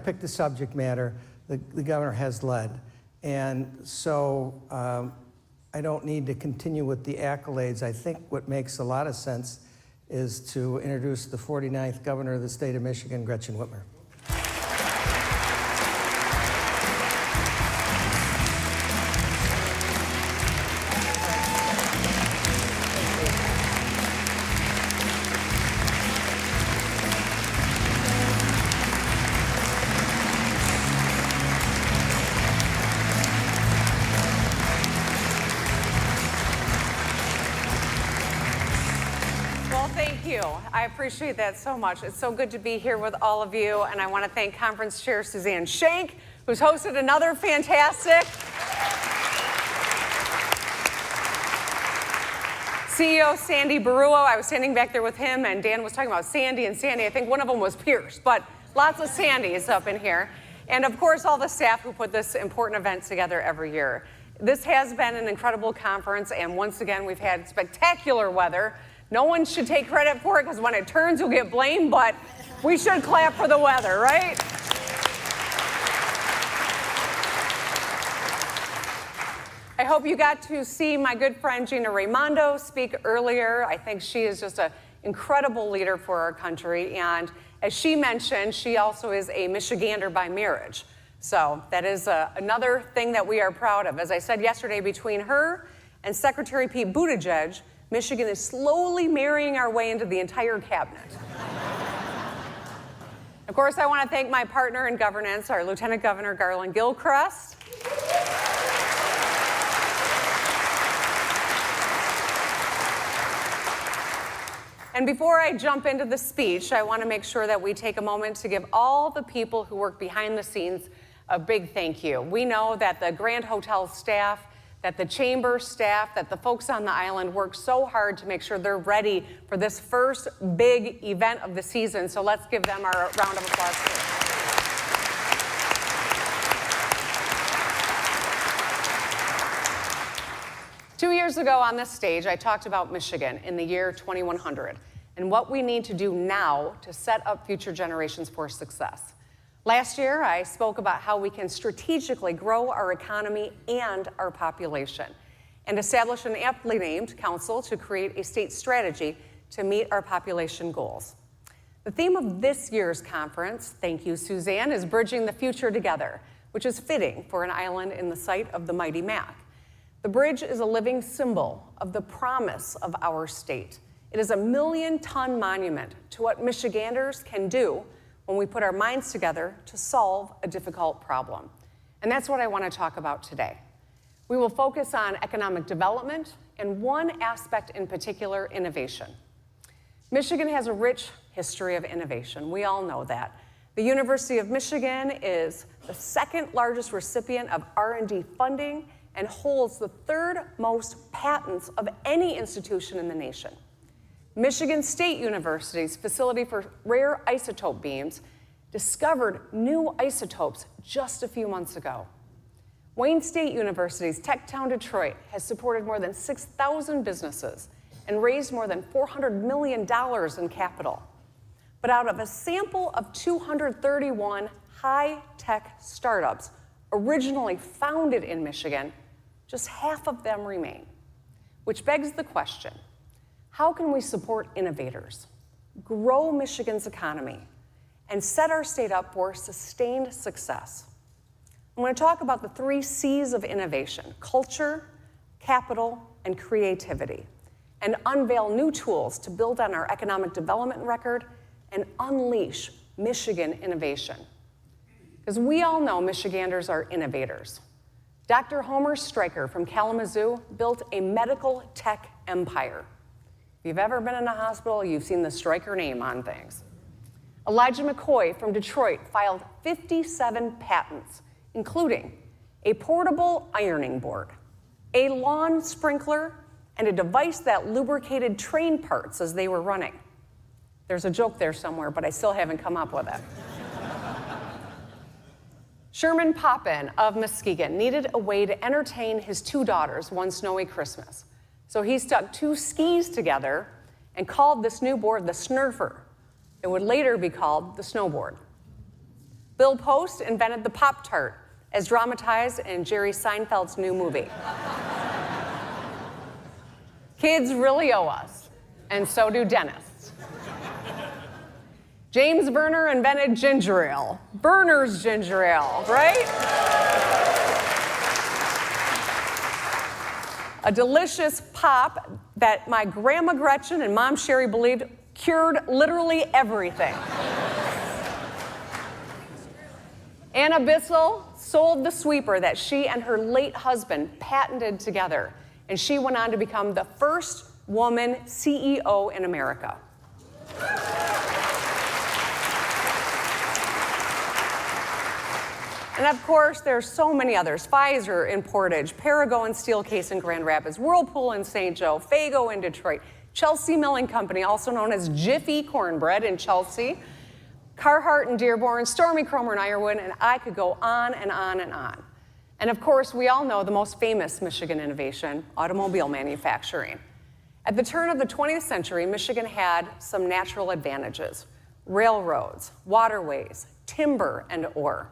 picked the subject matter, the governor has led. And so I don't need to continue with the accolades. I think what makes a lot of sense is to introduce the 49th governor of the state of Michigan, Gretchen Whitmer. I appreciate that so much. It's so good to be here with all of you, and I want to thank Conference Chair Suzanne Shank, who's hosted another fantastic CEO Sandy Barua. I was standing back there with him, and Dan was talking about Sandy and Sandy. I think one of them was Pierce, but lots of Sandys up in here. And of course, all the staff who put this important event together every year. This has been an incredible conference, and once again, we've had spectacular weather. No one should take credit for it, because when it turns, you'll get blamed, but we should clap for the weather, right? I hope you got to see my good friend Gina Raimondo speak earlier. I think she is just an incredible leader for our country, and as she mentioned, she also is a Michigander by marriage. So that is another thing that we are proud of. As I said yesterday, between her and Secretary Pete Buttigieg, Michigan is slowly marrying our way into the entire cabinet. Of course, I want to thank my partner in governance, our Lieutenant Governor Garland Gilchrist. And before I jump into the speech, I want to make sure that we take a moment to give all the people who work behind the scenes a big thank you. We know that the Grand Hotel staff, that the chamber staff, that the folks on the island work so hard to make sure they're ready for this first big event of the season. So let's give them our round of applause. 2 years ago on this stage, I talked about Michigan in the year 2100 and what we need to do now to set up future generations for success. Last year, I spoke about how we can strategically grow our economy and our population and establish an aptly named council to create a state strategy to meet our population goals. The theme of this year's conference, thank you, Suzanne, is Bridging the Future Together, which is fitting for an island in the sight of the mighty Mac. The bridge is a living symbol of the promise of our state. It is a million-ton monument to what Michiganders can do when we put our minds together to solve a difficult problem. And that's what I want to talk about today. We will focus on economic development and one aspect in particular, innovation. Michigan has a rich history of innovation. We all know that. The University of Michigan is the second largest recipient of R&D funding and holds the third most patents of any institution in the nation. Michigan State University's facility for rare isotope beams discovered new isotopes just a few months ago. Wayne State University's Techtown Detroit has supported more than 6,000 businesses and raised more than $400 million in capital. But out of a sample of 231 high-tech startups originally founded in Michigan, just half of them remain, which begs the question, how can we support innovators, grow Michigan's economy, and set our state up for sustained success? I'm going to talk about the 3 C's of innovation: culture, capital, and creativity, and unveil new tools to build on our economic development record and unleash Michigan innovation. Because we all know Michiganders are innovators. Dr. Homer Stryker from Kalamazoo built a medical tech empire. If you've ever been in a hospital, you've seen the Stryker name on things. Elijah McCoy from Detroit filed 57 patents, including a portable ironing board, a lawn sprinkler, and a device that lubricated train parts as they were running. There's a joke there somewhere, but I still haven't come up with it. Sherman Poppin of Muskegon needed a way to entertain his 2 daughters one snowy Christmas. So he stuck 2 skis together and called this new board the Snurfer. It would later be called the snowboard. Bill Post invented the Pop-Tart, as dramatized in Jerry Seinfeld's new movie. Kids really owe us, and so do dentists. James Berner invented ginger ale. Berner's ginger ale, right? A delicious pop that my grandma Gretchen and mom Sherry believed cured literally everything. Anna Bissell sold the sweeper that she and her late husband patented together, and she went on to become the first woman CEO in America. And of course, there's so many others. Pfizer in Portage, Paragon Steelcase in Grand Rapids, Whirlpool in St. Joe, Faygo in Detroit, Chelsea Milling Company, also known as Jiffy Cornbread in Chelsea, Carhartt in Dearborn, Stormy Cromer in Ironwood, and I could go on and on and on. And of course, we all know the most famous Michigan innovation, automobile manufacturing. At the turn of the 20th century, Michigan had some natural advantages: railroads, waterways, timber, and ore.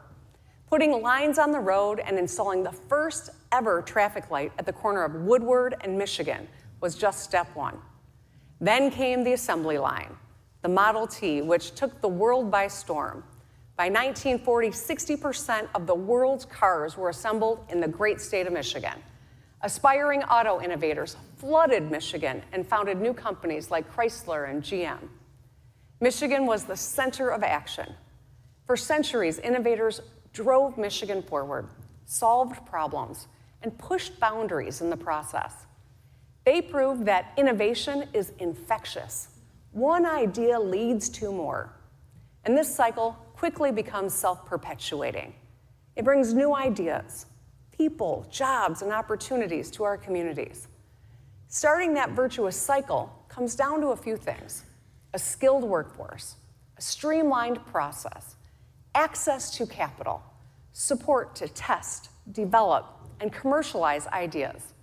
Putting lines on the road and installing the first ever traffic light at the corner of Woodward and Michigan was just step one. Then came the assembly line, the Model T, which took the world by storm. By 1940, 60% of the world's cars were assembled in the great state of Michigan. Aspiring auto innovators flooded Michigan and founded new companies like Chrysler and GM. Michigan was the center of action. For centuries, innovators drove Michigan forward, solved problems, and pushed boundaries in the process. They proved that innovation is infectious. One idea leads to more. And this cycle quickly becomes self-perpetuating. It brings new ideas, people, jobs, and opportunities to our communities. Starting that virtuous cycle comes down to a few things: a skilled workforce, a streamlined process, access to capital, support to test, develop, and commercialize ideas.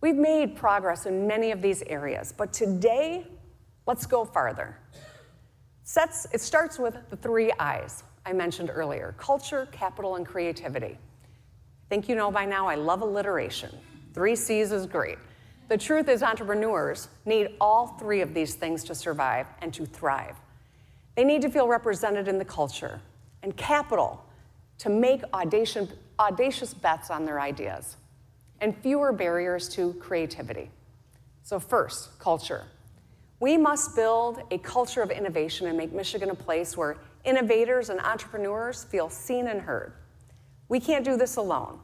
We've made progress in many of these areas, but today, let's go farther. It starts with the 3 I's I mentioned earlier: culture, capital, and creativity. I think you know by now I love alliteration. 3 C's is great. The truth is, entrepreneurs need all 3 of these things to survive and to thrive. They need to feel represented in the culture, and capital to make audacious bets on their ideas, and fewer barriers to creativity. So first, culture. We must build a culture of innovation and make Michigan a place where innovators and entrepreneurs feel seen and heard. We can't do this alone.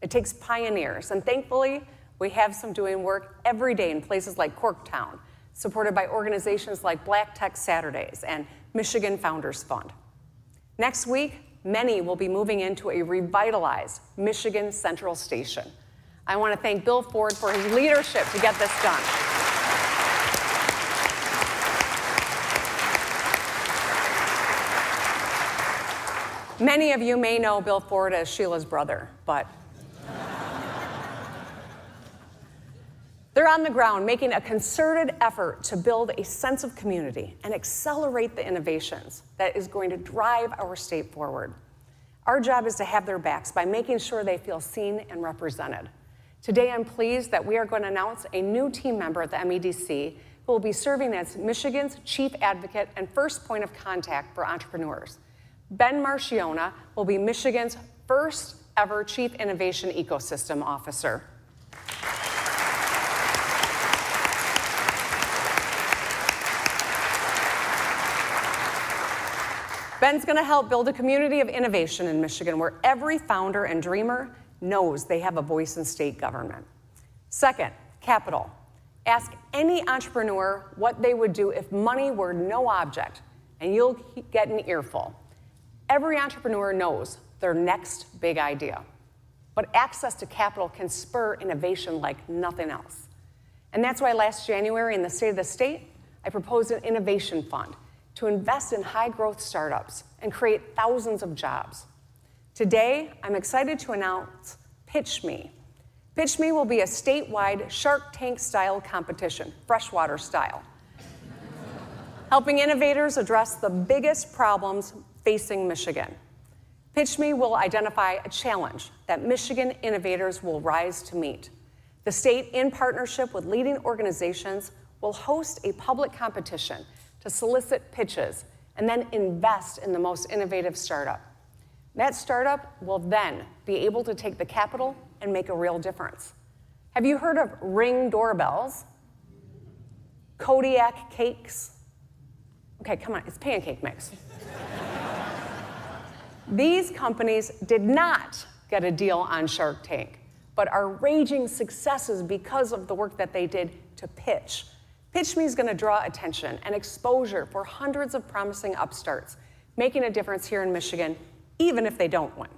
It takes pioneers, and thankfully, we have some doing work every day in places like Corktown, supported by organizations like Black Tech Saturdays and Michigan Founders Fund. Next week, many will be moving into a revitalized Michigan Central Station. I want to thank Bill Ford for his leadership to get this done. Many of you may know Bill Ford as Sheila's brother, but they're on the ground making a concerted effort to build a sense of community and accelerate the innovations that is going to drive our state forward. Our job is to have their backs by making sure they feel seen and represented. Today, I'm pleased that we are going to announce a new team member at the MEDC who will be serving as Michigan's chief advocate and first point of contact for entrepreneurs. Ben Marchiona will be Michigan's first ever Chief Innovation Ecosystem Officer. Ben's going to help build a community of innovation in Michigan where every founder and dreamer knows they have a voice in state government. Second, capital. Ask any entrepreneur what they would do if money were no object, and you'll get an earful. Every entrepreneur knows their next big idea, but access to capital can spur innovation like nothing else. And that's why last January in the State of the State, I proposed an innovation fund to invest in high-growth startups and create thousands of jobs. Today, I'm excited to announce Pitch Me. Pitch Me will be a statewide Shark Tank-style competition, freshwater style, helping innovators address the biggest problems facing Michigan. Pitch Me will identify a challenge that Michigan innovators will rise to meet. The state, in partnership with leading organizations, will host a public competition to solicit pitches and then invest in the most innovative startup. That startup will then be able to take the capital and make a real difference. Have you heard of Ring doorbells? Kodiak cakes? Okay, come on, it's pancake mix. These companies did not get a deal on Shark Tank, but are raging successes because of the work that they did to pitch. Pitch Me is going to draw attention and exposure for hundreds of promising upstarts, making a difference here in Michigan, even if they don't win.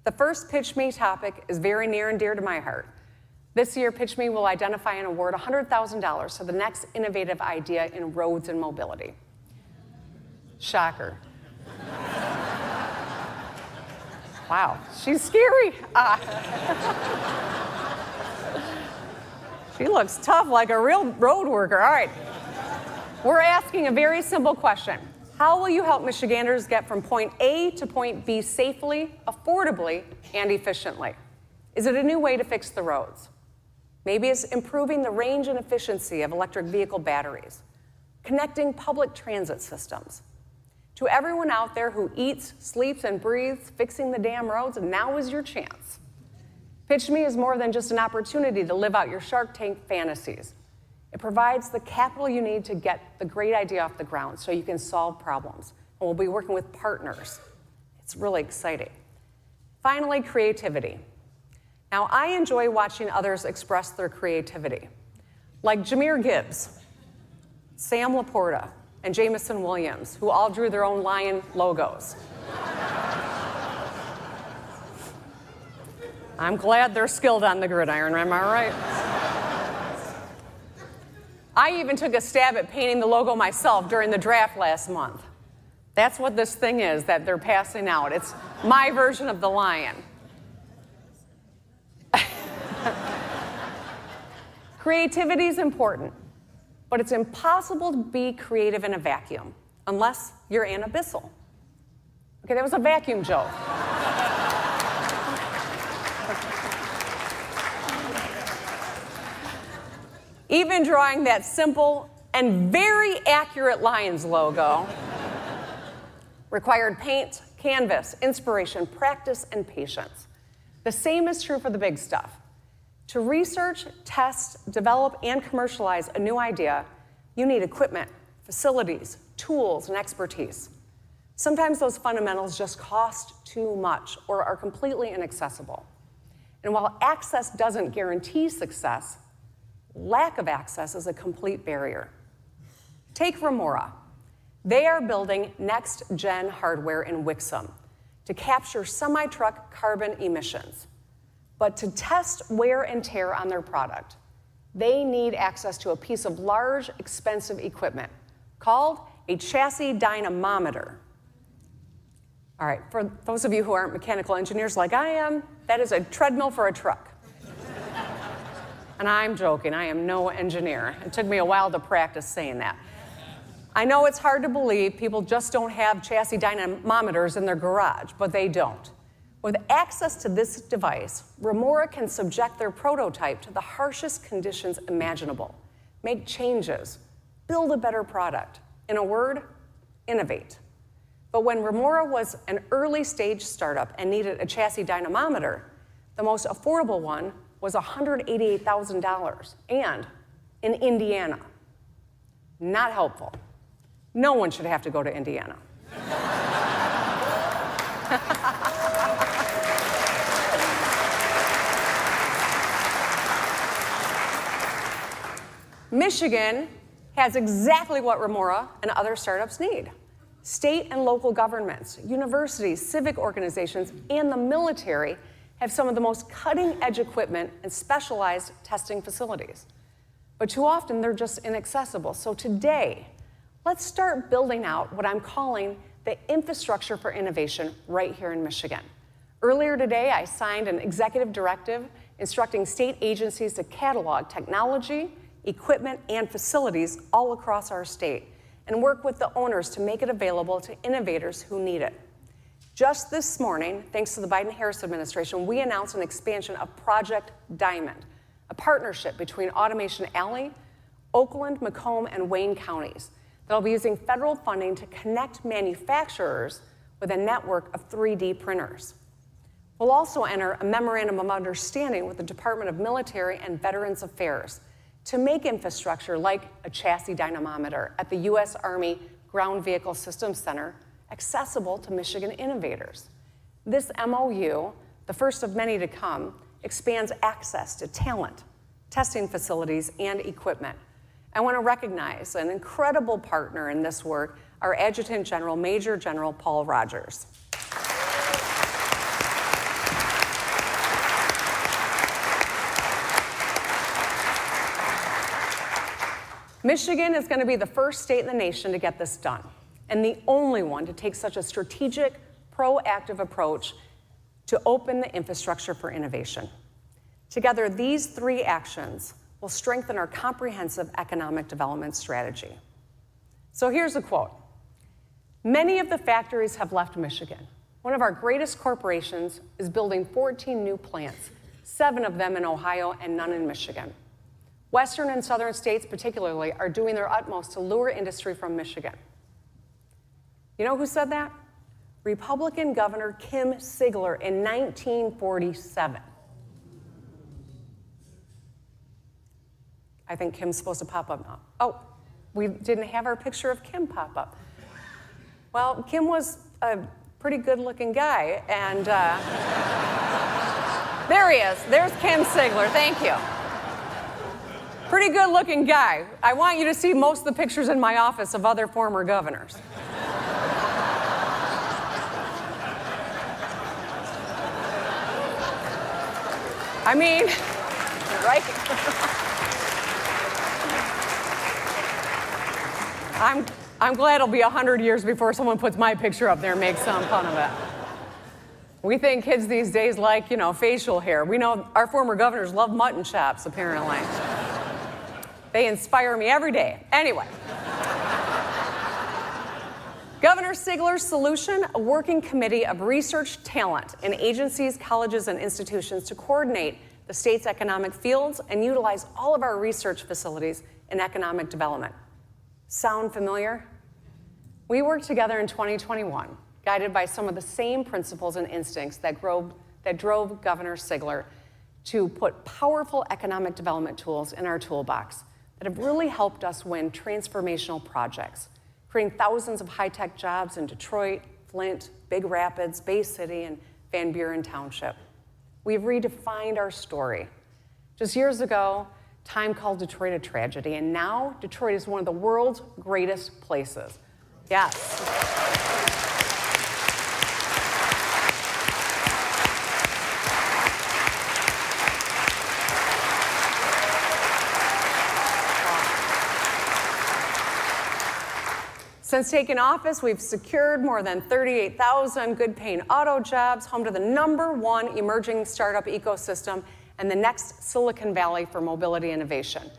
The first Pitch Me topic is very near and dear to my heart. This year, Pitch Me will identify and award $100,000 to the next innovative idea in roads and mobility. Shocker. Wow, she's scary. She looks tough, like a real road worker. All right. We're asking a very simple question. How will you help Michiganders get from point A to point B safely, affordably, and efficiently? Is it a new way to fix the roads? Maybe it's improving the range and efficiency of electric vehicle batteries, connecting public transit systems. To everyone out there who eats, sleeps, and breathes fixing the damn roads, now is your chance. Pitch Me is more than just an opportunity to live out your Shark Tank fantasies. It provides the capital you need to get the great idea off the ground so you can solve problems. And we'll be working with partners. It's really exciting. Finally, creativity. Now, I enjoy watching others express their creativity, like Jameer Gibbs, Sam Laporta, and Jamison Williams, who all drew their own lion logos. I'm glad they're skilled on the gridiron, am I right? I even took a stab at painting the logo myself during the draft last month. That's what this thing is that they're passing out. It's my version of the lion. Creativity is important, but it's impossible to be creative in a vacuum unless you're Anna Bissell. Okay, that was a vacuum joke. Even drawing that simple and very accurate Lions logo required paint, canvas, inspiration, practice, and patience. The same is true for the big stuff. To research, test, develop, and commercialize a new idea, you need equipment, facilities, tools, and expertise. Sometimes those fundamentals just cost too much or are completely inaccessible. And while access doesn't guarantee success, lack of access is a complete barrier. Take Remora. They are building next-gen hardware in Wixom to capture semi-truck carbon emissions. But to test wear and tear on their product, they need access to a piece of large, expensive equipment called a chassis dynamometer. All right, for those of you who aren't mechanical engineers like I am, that is a treadmill for a truck. And I'm joking, I am no engineer. It took me a while to practice saying that. I know it's hard to believe people just don't have chassis dynamometers in their garage, but they don't. With access to this device, Remora can subject their prototype to the harshest conditions imaginable, make changes, build a better product. In a word, innovate. But when Remora was an early stage startup and needed a chassis dynamometer, the most affordable one was $188,000 and in Indiana. Not helpful. No one should have to go to Indiana. Michigan has exactly what Remora and other startups need. State and local governments, universities, civic organizations, and the military have some of the most cutting-edge equipment and specialized testing facilities. But too often, they're just inaccessible. So today, let's start building out what I'm calling the infrastructure for innovation right here in Michigan. Earlier today, I signed an executive directive instructing state agencies to catalog technology, equipment, and facilities all across our state and work with the owners to make it available to innovators who need it. Just this morning, thanks to the Biden-Harris administration, we announced an expansion of Project Diamond, a partnership between Automation Alley, Oakland, Macomb, and Wayne counties that will be using federal funding to connect manufacturers with a network of 3D printers. We'll also enter a memorandum of understanding with the Department of Military and Veterans Affairs to make infrastructure like a chassis dynamometer at the U.S. Army Ground Vehicle Systems Center accessible to Michigan innovators. This MOU, the first of many to come, expands access to talent, testing facilities, and equipment. I want to recognize an incredible partner in this work, our Adjutant General, Major General Paul Rogers. Michigan is going to be the first state in the nation to get this done, and the only one to take such a strategic, proactive approach to open the infrastructure for innovation. Together, these three actions will strengthen our comprehensive economic development strategy. So here's a quote. Many of the factories have left Michigan. One of our greatest corporations is building 14 new plants, 7 of them in Ohio and none in Michigan. Western and southern states particularly are doing their utmost to lure industry from Michigan. You know who said that? Republican Governor Kim Sigler in 1947. I think Kim's supposed to pop up now. Oh, we didn't have our picture of Kim pop up. Well, Kim was a pretty good-looking guy, and there he is. There's Kim Sigler. Thank you. Pretty good-looking guy. I want you to see most of the pictures in my office of other former governors. I mean, right? I'm glad it'll be 100 years before someone puts my picture up there and makes some fun of it. We think kids these days like, facial hair. We know our former governors love mutton chops, apparently. They inspire me every day. Anyway. Governor Sigler's solution, a working committee of research talent in agencies, colleges, and institutions to coordinate the state's economic fields and utilize all of our research facilities in economic development. Sound familiar? We worked together in 2021, guided by some of the same principles and instincts that drove Governor Sigler to put powerful economic development tools in our toolbox that have really helped us win transformational projects, creating thousands of high-tech jobs in Detroit, Flint, Big Rapids, Bay City, and Van Buren Township. We've redefined our story. Just years ago, Time called Detroit a tragedy, and now Detroit is one of the world's greatest places. Yes. Since taking office, we've secured more than 38,000 good-paying auto jobs, home to the #1 emerging startup ecosystem and the next Silicon Valley for mobility innovation.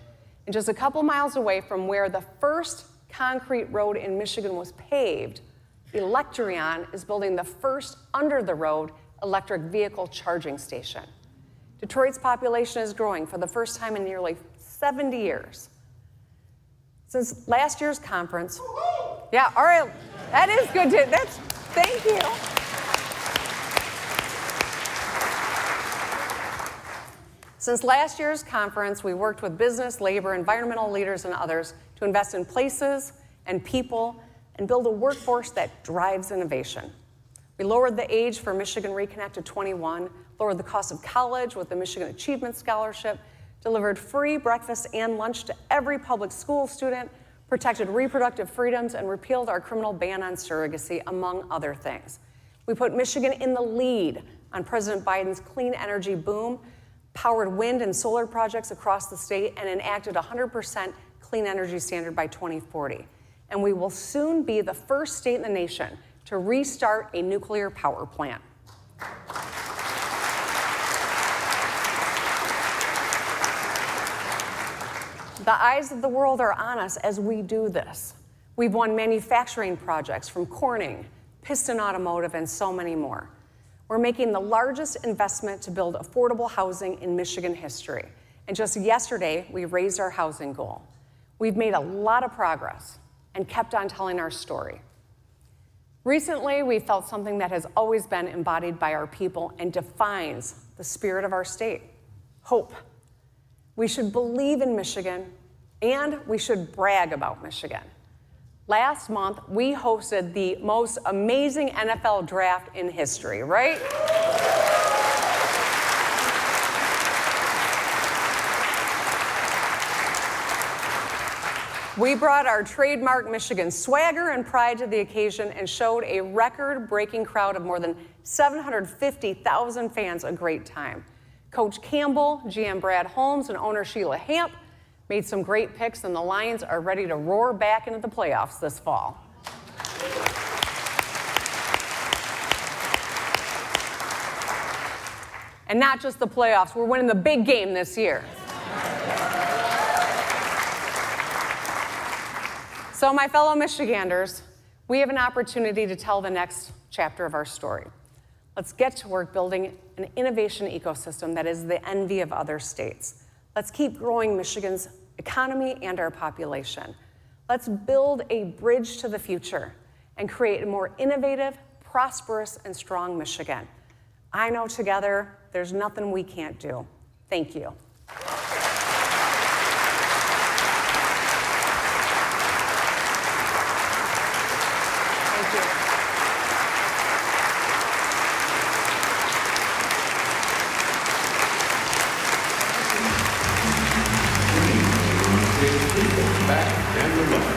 And just a couple miles away from where the first concrete road in Michigan was paved, Electrion is building the first under-the-road electric vehicle charging station. Detroit's population is growing for the first time in nearly 70 years. Since last year's conference, yeah, all right, that is good. Thank you. Since last year's conference, we worked with business, labor, environmental leaders, and others to invest in places and people and build a workforce that drives innovation. We lowered the age for Michigan Reconnect to 21, lowered the cost of college with the Michigan Achievement Scholarship, delivered free breakfast and lunch to every public school student, protected reproductive freedoms, and repealed our criminal ban on surrogacy, among other things. We put Michigan in the lead on President Biden's clean energy boom, powered wind and solar projects across the state, and enacted a 100% clean energy standard by 2040. And we will soon be the first state in the nation to restart a nuclear power plant. The eyes of the world are on us as we do this. We've won manufacturing projects from Corning, Piston Automotive, and so many more. We're making the largest investment to build affordable housing in Michigan history. And just yesterday, we raised our housing goal. We've made a lot of progress and kept on telling our story. Recently, we felt something that has always been embodied by our people and defines the spirit of our state: hope. We should believe in Michigan, and we should brag about Michigan. Last month, we hosted the most amazing NFL draft in history, right? We brought our trademark Michigan swagger and pride to the occasion and showed a record-breaking crowd of more than 750,000 fans a great time. Coach Campbell, GM Brad Holmes, and owner Sheila Hamp made some great picks, and the Lions are ready to roar back into the playoffs this fall. And not just the playoffs, we're winning the big game this year. So, my fellow Michiganders, we have an opportunity to tell the next chapter of our story. Let's get to work building an innovation ecosystem that is the envy of other states. Let's keep growing Michigan's economy and our population. Let's build a bridge to the future and create a more innovative, prosperous, and strong Michigan. I know together there's nothing we can't do. Thank you. Thank you. Back and the left.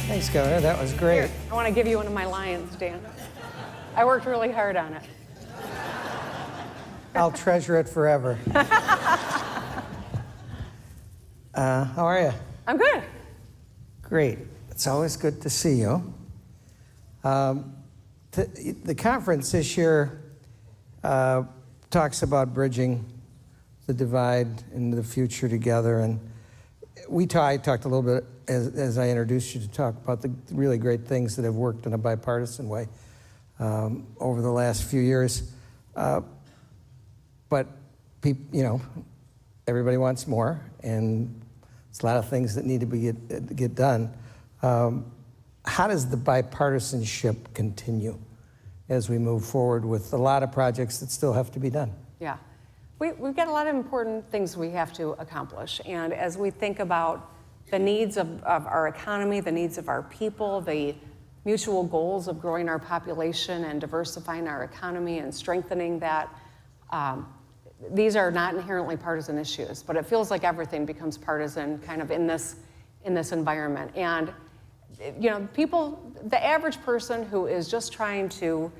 Thanks, Governor. That was great. Here, I want to give you one of my lions, Dan. I worked really hard on it. I'll treasure it forever. How are you? I'm good. Great. It's always good to see you. The conference this year talks about bridging the divide into the future together, and I talked a little bit as I introduced you to talk about the really great things that have worked in a bipartisan way over the last few years. But everybody wants more, and it's a lot of things that need to get done. How does the bipartisanship continue as we move forward with a lot of projects that still have to be done? Yeah. We've got a lot of important things we have to accomplish. And as we think about the needs of our economy, the needs of our people, the mutual goals of growing our population and diversifying our economy and strengthening that, these are not inherently partisan issues, but it feels like everything becomes partisan kind of in this environment. And the average person who is just trying to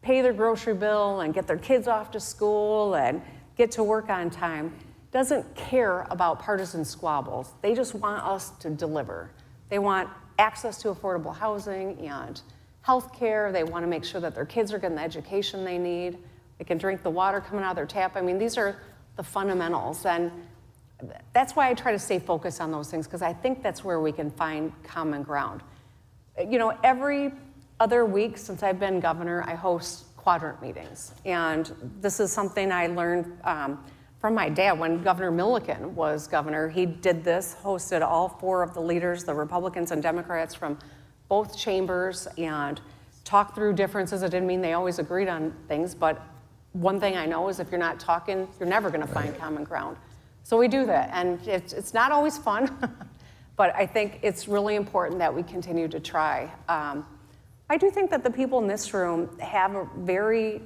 pay their grocery bill and get their kids off to school and get to work on time doesn't care about partisan squabbles. They just want us to deliver. They want access to affordable housing and health care. They want to make sure that their kids are getting the education they need. They can drink the water coming out of their tap. I mean, these are the fundamentals. And that's why I try to stay focused on those things, because I think that's where we can find common ground. Every other week since I've been governor, I host quadrant meetings. And this is something I learned from my dad. When Governor Milliken was governor, he did this, hosted all four of the leaders, the Republicans and Democrats from both chambers, and talked through differences. It didn't mean they always agreed on things, but one thing I know is if you're not talking, you're never going to find common ground. So we do that, and it's not always fun, but I think it's really important that we continue to try. I do think that the people in this room have a very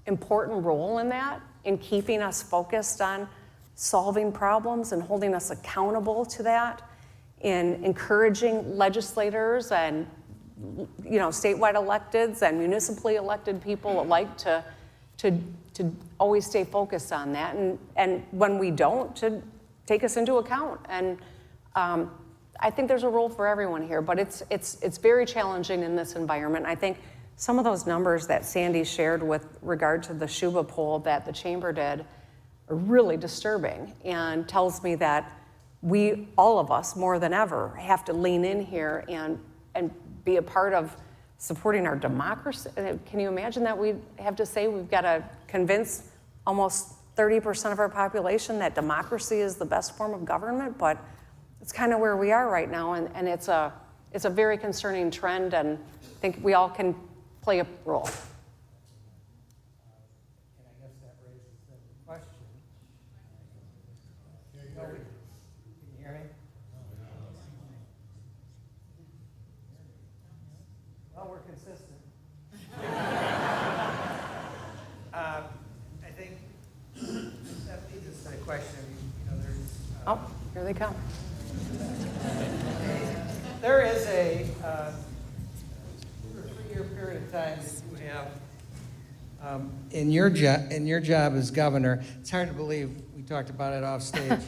important role in that, in keeping us focused on solving problems and holding us accountable to that, in encouraging legislators and statewide electeds and municipally elected people alike to always stay focused on that, and when we don't, to take us into account. And I think there's a role for everyone here, but it's very challenging in this environment. I think some of those numbers that Sandy shared with regard to the Shuba poll that the chamber did, are really disturbing and tells me that we, all of us, more than ever, have to lean in here and be a part of supporting our democracy. Can you imagine that we have to say we've got to convince almost 30% of our population that democracy is the best form of government? But it's kind of where we are right now, and it's a very concerning trend, and I think we all can play a role. And I guess that raises the question. Can you hear me? Well, we're consistent. I think that leads us to the question. There's. Oh, here they come. There is a 2 or 3 year period of time that you have in your job as governor. It's hard to believe we talked about it off stage.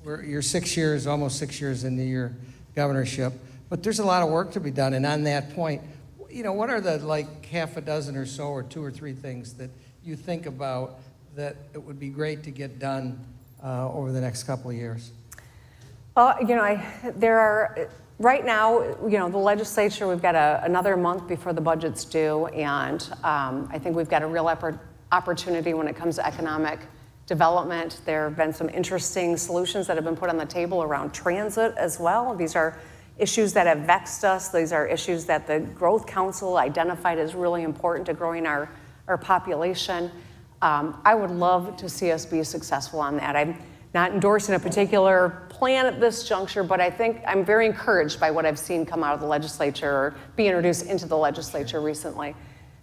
You're 6 years, almost 6 years into your governorship, but there's a lot of work to be done. And on that point, what are the half a dozen or so, or 2 or 3 things that you think about that it would be great to get done over the next couple of years? Well, there are, right now, the legislature, we've got another month before the budget's due, and I think we've got a real opportunity when it comes to economic development. There have been some interesting solutions that have been put on the table around transit as well. These are issues that have vexed us. These are issues that the Growth Council identified as really important to growing our population. I would love to see us be successful on that. I'm not endorsing a particular plan at this juncture, but I think I'm very encouraged by what I've seen come out of the legislature or be introduced into the legislature recently.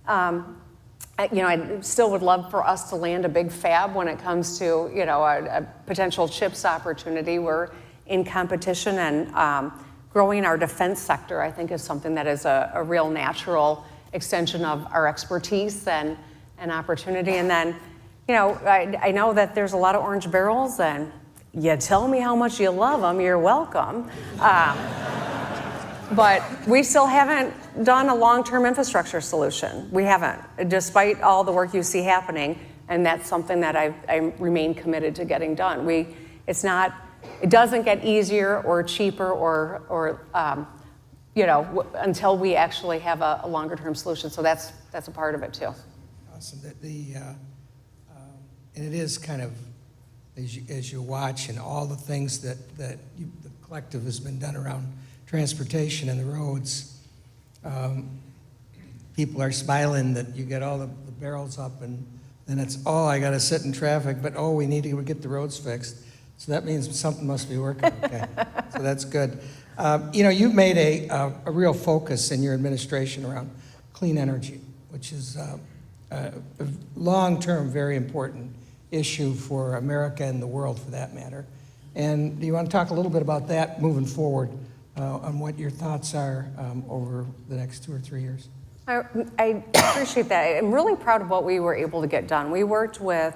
I still would love for us to land a big fab when it comes to, a potential CHIPS opportunity. We're in competition, and growing our defense sector, I think, is something that is a real natural extension of our expertise and opportunity. And then, I know that there's a lot of orange barrels, and you tell me how much you love them, you're welcome. But we still haven't done a long-term infrastructure solution. We haven't, despite all the work you see happening, and that's something that I remain committed to getting done. It doesn't get easier or cheaper or until we actually have a longer-term solution. So that's a part of it too. Awesome. And it is kind of, as you watch, and all the things that the collective has been done around transportation and the roads, people are smiling that you get all the barrels up, and then it's, I got to sit in traffic, but we need to get the roads fixed. So that means something must be working okay. So that's good. You've made a real focus in your administration around clean energy, which is a long-term, very important issue for America and the world, for that matter. And do you want to talk a little bit about that moving forward, on what your thoughts are over the next 2 or 3 years? I appreciate that. I'm really proud of what we were able to get done. We worked with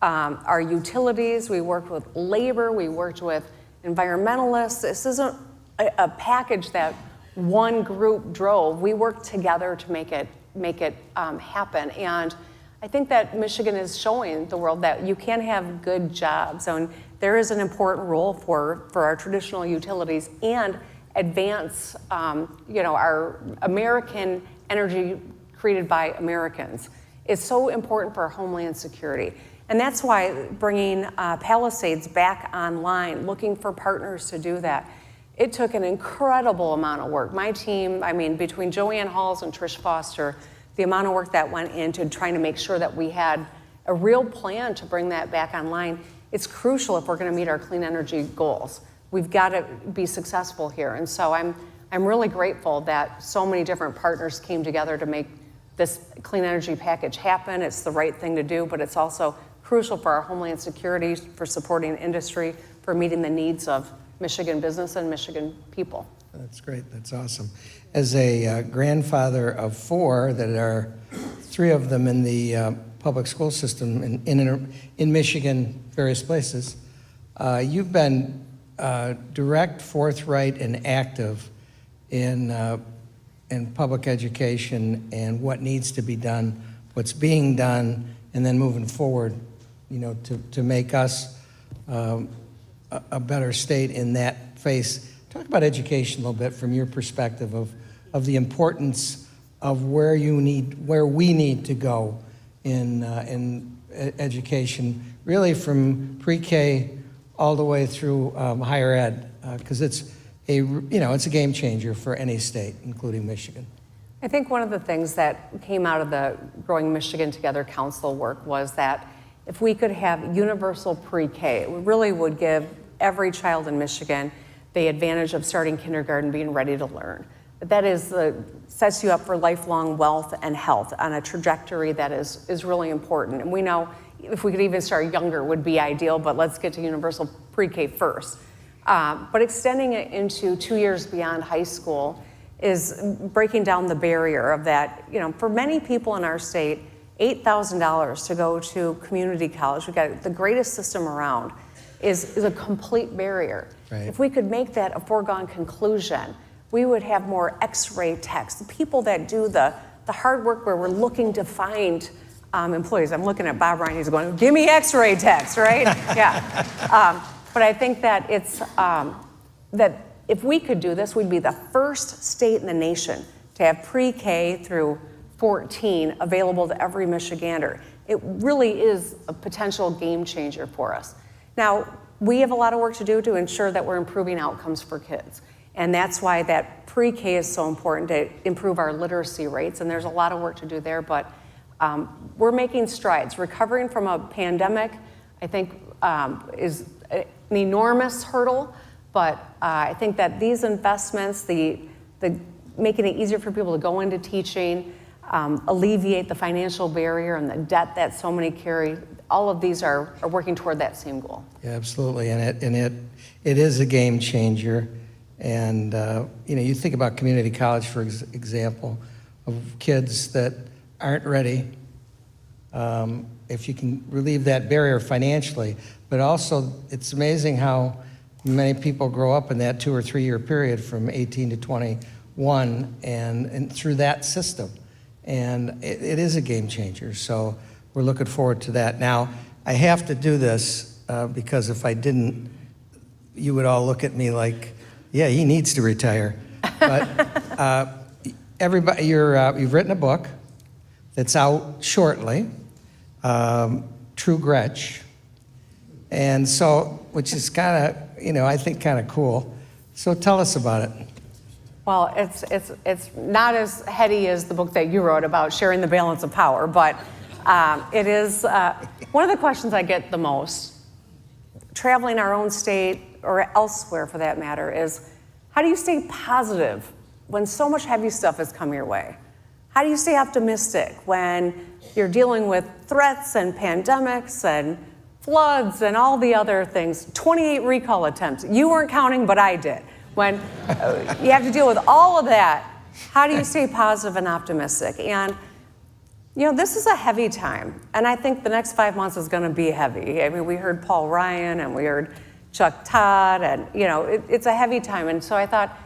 our utilities, we worked with labor, we worked with environmentalists. This isn't a package that one group drove. We worked together to make it happen. And I think that Michigan is showing the world that you can have good jobs. And there is an important role for our traditional utilities and advance, our American energy created by Americans. It's so important for our homeland security. And that's why bringing Palisades back online, looking for partners to do that, it took an incredible amount of work. My team, between Joanne Halls and Trish Foster, the amount of work that went into trying to make sure that we had a real plan to bring that back online, it's crucial if we're going to meet our clean energy goals. We've got to be successful here. And so I'm really grateful that so many different partners came together to make this clean energy package happen. It's the right thing to do, but it's also crucial for our homeland security, for supporting industry, for meeting the needs of Michigan business and Michigan people. That's great. That's awesome. As a grandfather of 4, that are 3 of them in the public school system in Michigan, various places, you've been direct, forthright, and active in public education and what needs to be done, what's being done, and then moving forward to make us a better state in that face. Talk about education a little bit from your perspective of the importance of where we need to go in education, really from pre-K all the way through higher ed, because it's a game changer for any state, including Michigan. I think one of the things that came out of the Growing Michigan Together Council work was that if we could have universal pre-K, it really would give every child in Michigan the advantage of starting kindergarten, being ready to learn. That sets you up for lifelong wealth and health on a trajectory that is really important. And we know if we could even start younger would be ideal, but let's get to universal pre-K first. But extending it into 2 years beyond high school is breaking down the barrier of that. For many people in our state, $8,000 to go to community college, we've got the greatest system around, is a complete barrier. Right. If we could make that a foregone conclusion, we would have more X-ray techs, the people that do the hard work where we're looking to find employees. I'm looking at Bob Ryan, he's going, give me X-ray techs, right? Yeah. But I think that it's, that if we could do this, we'd be the first state in the nation to have pre-K through 14 available to every Michigander. It really is a potential game changer for us. Now, we have a lot of work to do to ensure that we're improving outcomes for kids. And that's why that pre-K is so important, to improve our literacy rates. And there's a lot of work to do there, but we're making strides. Recovering from a pandemic, I think, is an enormous hurdle, but I think that these investments, the making it easier for people to go into teaching, alleviate the financial barrier and the debt that so many carry, all of these are working toward that same goal. Yeah, absolutely, and it is a game changer. And you think about community college, for example, of kids that aren't ready. If you can relieve that barrier financially, but also it's amazing how many people grow up in that 2 or 3 year period from 18 to 21 and through that system. And it is a game changer. So we're looking forward to that. Now, I have to do this because if I didn't, you would all look at me like, yeah, he needs to retire. But everybody, you've written a book that's out shortly, True Gretch. And so, which is kind of, I think kind of cool. So tell us about it. Well, it's not as heady as the book that you wrote about sharing the balance of power, but it is one of the questions I get the most, traveling our own state or elsewhere for that matter, is how do you stay positive when so much heavy stuff has come your way? How do you stay optimistic when you're dealing with threats and pandemics and floods and all the other things? 28 recall attempts. You weren't counting, but I did. When you have to deal with all of that, how do you stay positive and optimistic? And, this is a heavy time. And I think the next 5 months is going to be heavy. I mean, we heard Paul Ryan and we heard Chuck Todd, and, it's a heavy time. And so I thought,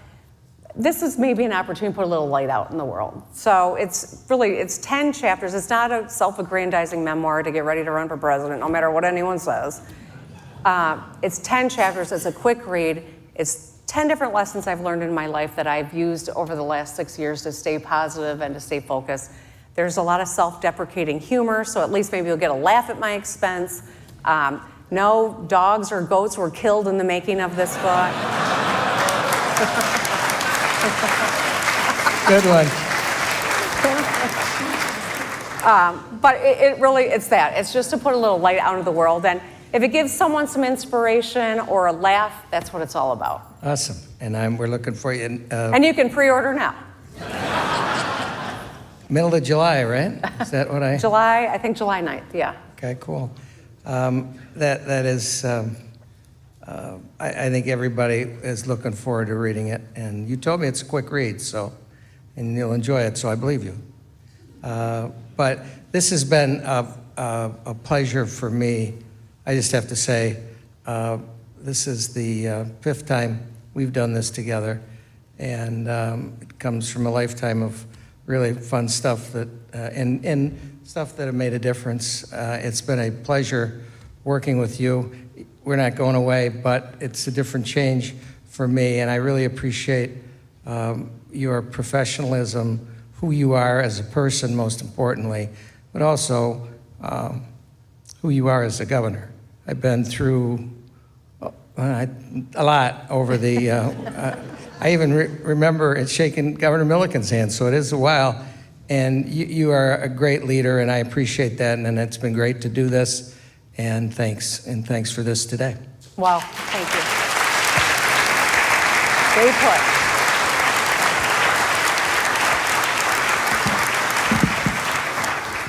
this is maybe an opportunity to put a little light out in the world. So it's 10 chapters. It's not a self-aggrandizing memoir to get ready to run for president, no matter what anyone says. It's 10 chapters. It's a quick read. It's 10 different lessons I've learned in my life that I've used over the last 6 years to stay positive and to stay focused. There's a lot of self-deprecating humor, so at least maybe you'll get a laugh at my expense. No dogs or goats were killed in the making of this book. Good one. But it really, it's that. It's just to put a little light out into the world. And if it gives someone some inspiration or a laugh, that's what it's all about. Awesome. And we're looking for you. And you can pre-order now. Middle of July, right? Is that what I... I think July 9th, yeah. Okay, cool. That is... I think everybody is looking forward to reading it. And you told me it's a quick read, and you'll enjoy it, so I believe you. But this has been a pleasure for me. I just have to say, this is the 5th time we've done this together, and it comes from a lifetime of really fun stuff and stuff that have made a difference. It's been a pleasure working with you. We're not going away, but it's a different change for me, and I really appreciate your professionalism, who you are as a person, most importantly, but also who you are as a governor. I've been through a lot over the, I even remember shaking Governor Milliken's hand, so it is a while. And you are a great leader, and I appreciate that, and it's been great to do this, and thanks for this today. Well, thank you. Stay put.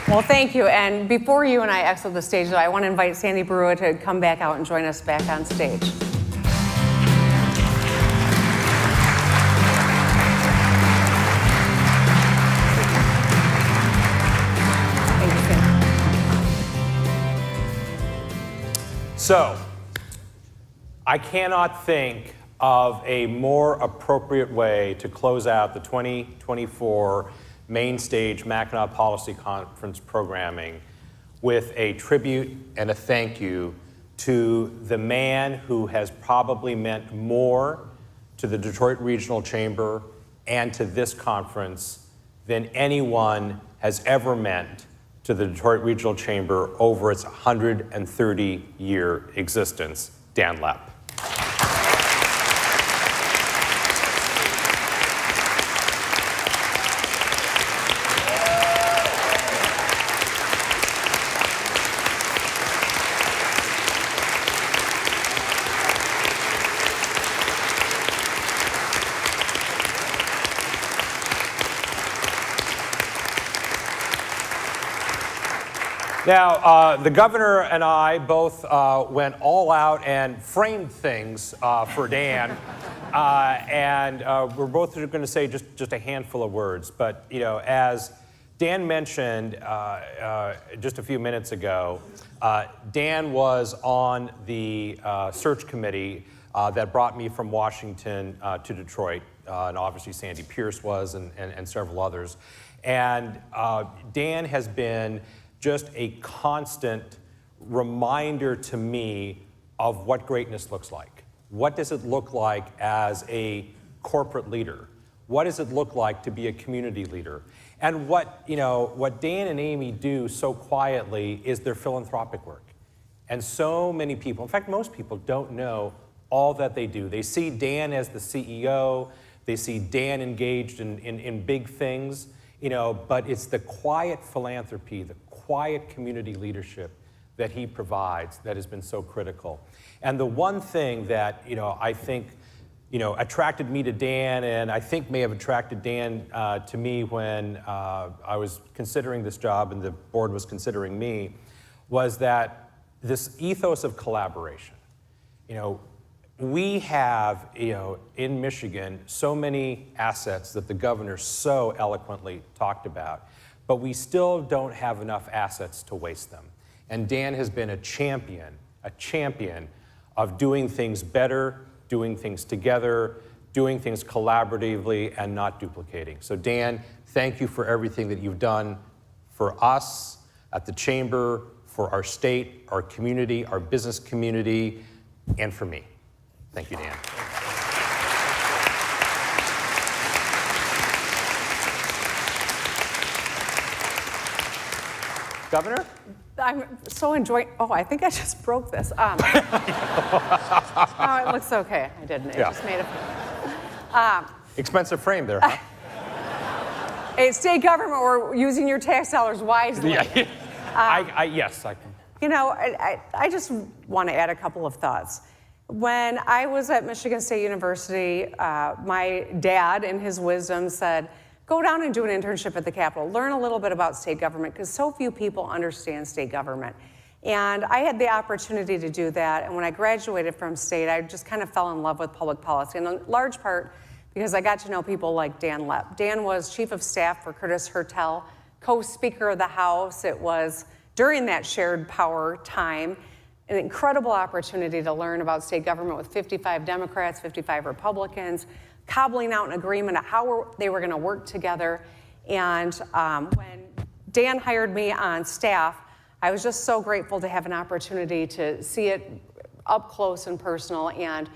Well, thank you. And before you and I exit the stage, I want to invite Sandy Brua to come back out and join us back on stage. Thank you, Sandy. So, I cannot think of a more appropriate way to close out the 2024 Main Stage Mackinac Policy Conference programming with a tribute and a thank you to the man who has probably meant more to the Detroit Regional Chamber and to this conference than anyone has ever meant to the Detroit Regional Chamber over its 130-year existence, Dan Lepp. Now, the governor and I both went all out and framed things for Dan, and we're both going to say just a handful of words. But as Dan mentioned just a few minutes ago, Dan was on the search committee that brought me from Washington to Detroit, and obviously Sandy Pierce was, and several others. And Dan has been just a constant reminder to me of what greatness looks like. What does it look like as a corporate leader? What does it look like to be a community leader? And what Dan and Amy do so quietly is their philanthropic work. And so many people, in fact, most people don't know all that they do. They see Dan as the CEO, they see Dan engaged in big things, but it's the quiet philanthropy, the quiet community leadership that he provides that has been so critical. And the one thing that I think attracted me to Dan, and I think may have attracted Dan to me when I was considering this job and the board was considering me, was that this ethos of collaboration. We have in Michigan so many assets that the governor so eloquently talked about, but we still don't have enough assets to waste them. And Dan has been a champion of doing things better, doing things together, doing things collaboratively, and not duplicating. So Dan, thank you for everything that you've done for us at the Chamber, for our state, our community, our business community, and for me. Thank you, Dan. Governor? I'm so enjoying. Oh, I think I just broke this. Oh, it looks okay. I didn't. It just made a. Expensive frame there, huh? Hey, state government, we're using your tax dollars wisely. Yeah. Yes, I can. I just want to add a couple of thoughts. When I was at Michigan State University, my dad, in his wisdom, said, go down and do an internship at the Capitol. Learn a little bit about state government, because so few people understand state government. And I had the opportunity to do that. And when I graduated from state, I just kind of fell in love with public policy, in large part because I got to know people like Dan Lepp. Dan was chief of staff for Curtis Hertel, co-speaker of the House. It was, during that shared power time, an incredible opportunity to learn about state government with 55 Democrats, 55 Republicans, cobbling out an agreement on how they were going to work together. And when Dan hired me on staff, I was just so grateful to have an opportunity to see it up close and personal, and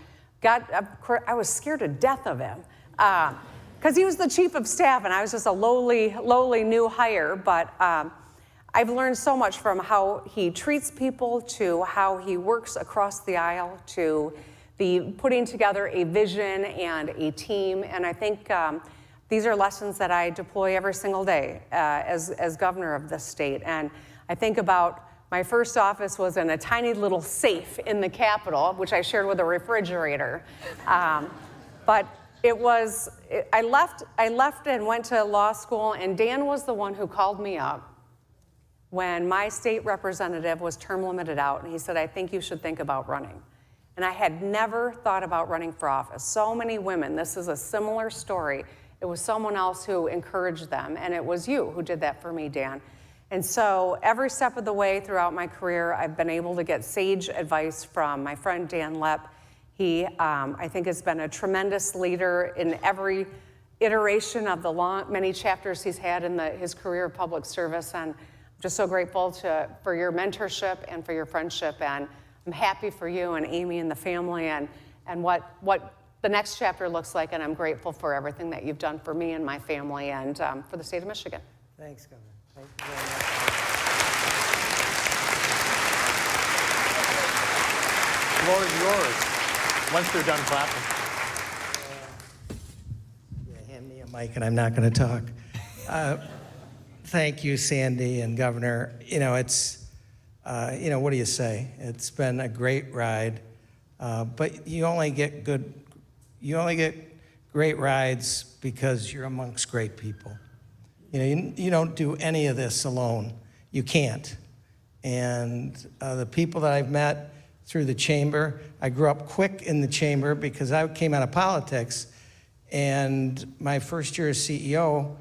I was scared to death of him because he was the chief of staff and I was just a lowly new hire, but I've learned so much from how he treats people to how he works across the aisle to the putting together a vision and a team, and I think these are lessons that I deploy every single day as governor of this state. And I think about my first office was in a tiny little safe in the Capitol, which I shared with a refrigerator. But I left and went to law school, and Dan was the one who called me up when my state representative was term limited out, and he said, I think you should think about running. And I had never thought about running for office. So many women, this is a similar story. It was someone else who encouraged them, and it was you who did that for me, Dan. And so every step of the way throughout my career, I've been able to get sage advice from my friend Dan Lepp. He, I think, has been a tremendous leader in every iteration of the many chapters he's had in his career of public service. And I'm just so grateful for your mentorship and for your friendship. And I'm happy for you and Amy and the family and what the next chapter looks like. And I'm grateful for everything that you've done for me and my family and for the state of Michigan. Thanks, Governor. Thank you very much. The floor is yours, once they're done clapping. Yeah, hand me a mic and I'm not going to talk. Thank you, Sandy and Governor. It's, what do you say? It's been a great ride, but you only get great rides because you're amongst great people. You don't do any of this alone. You can't. And the people that I've met through the chamber, I grew up quick in the chamber because I came out of politics, and my first year as CEO,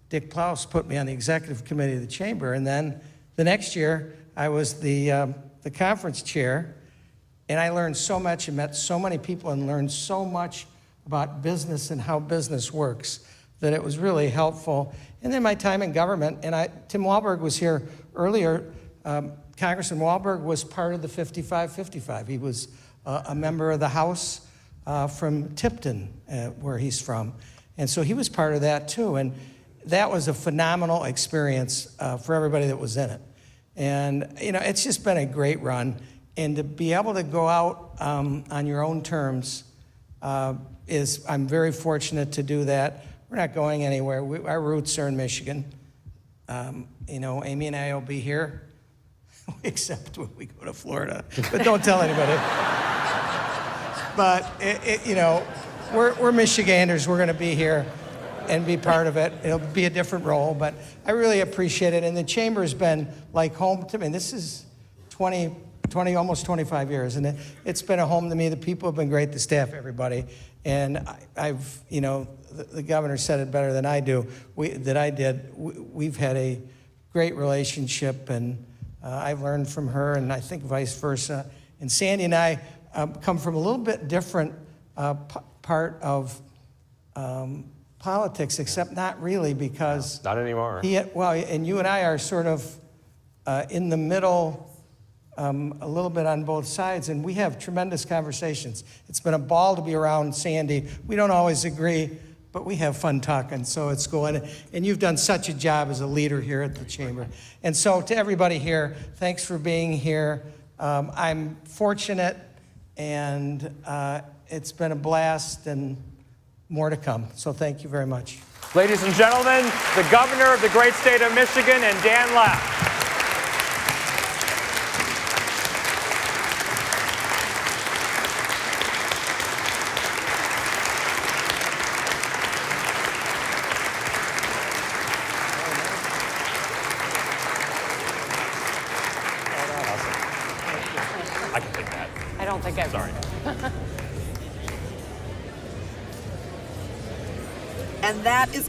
Dick Plaus put me on the executive committee of the chamber, and then the next year I was the conference chair, and I learned so much and met so many people and learned so much about business and how business works that it was really helpful. And then my time in government, and Tim Walberg was here earlier. Congressman Walberg was part of the 55-55. He was a member of the House from Tipton, where he's from. And so he was part of that too. And that was a phenomenal experience for everybody that was in it. And it's just been a great run. And to be able to go out on your own terms I'm very fortunate to do that. We're not going anywhere. Our roots are in Michigan. Amy and I will be here, except when we go to Florida. But don't tell anybody. But we're Michiganders. We're going to be here and be part of it. It'll be a different role, but I really appreciate it. And the chamber's been like home to me. This is 20, almost 25 years, and it's been a home to me. The people have been great, the staff, everybody. And the governor said it better than I do, We've had a great relationship, and I've learned from her, and I think vice versa. And Sandy and I come from a little bit different part of politics, except not really, because... Not anymore. And you and I are sort of in the middle, a little bit on both sides, and we have tremendous conversations. It's been a ball to be around Sandy. We don't always agree, but we have fun talking, so it's going. And you've done such a job as a leader here at the chamber. And so to everybody here, thanks for being here. I'm fortunate, and it's been a blast, and more to come. So thank you very much. Ladies and gentlemen, the governor of the great state of Michigan, and Dan Lepp. I can take that. I don't think Sorry. And that is